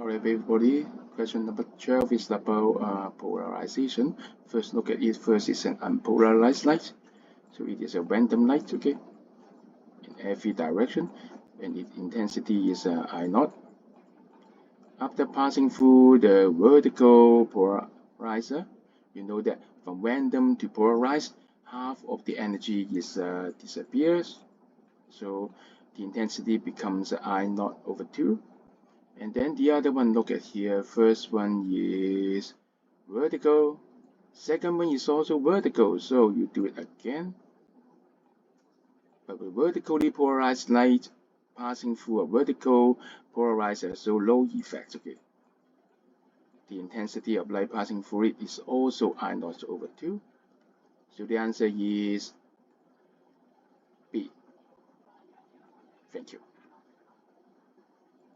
Alright, everybody. Question number 12 is about polarization. First, look at it. First, it's an unpolarized light. So it is a random light, okay, in every direction, and its intensity is I naught. After passing through the vertical polarizer, you know that from random to polarized, half of the energy is disappears. So the intensity becomes I naught over 2. And then the other one, look at here. First one is vertical. Second one is also vertical. So you do it again. But with vertically polarized light passing through a vertical polarizer, so low effect. Okay. The intensity of light passing through it is also I naught over 2. So the answer is B. Thank you.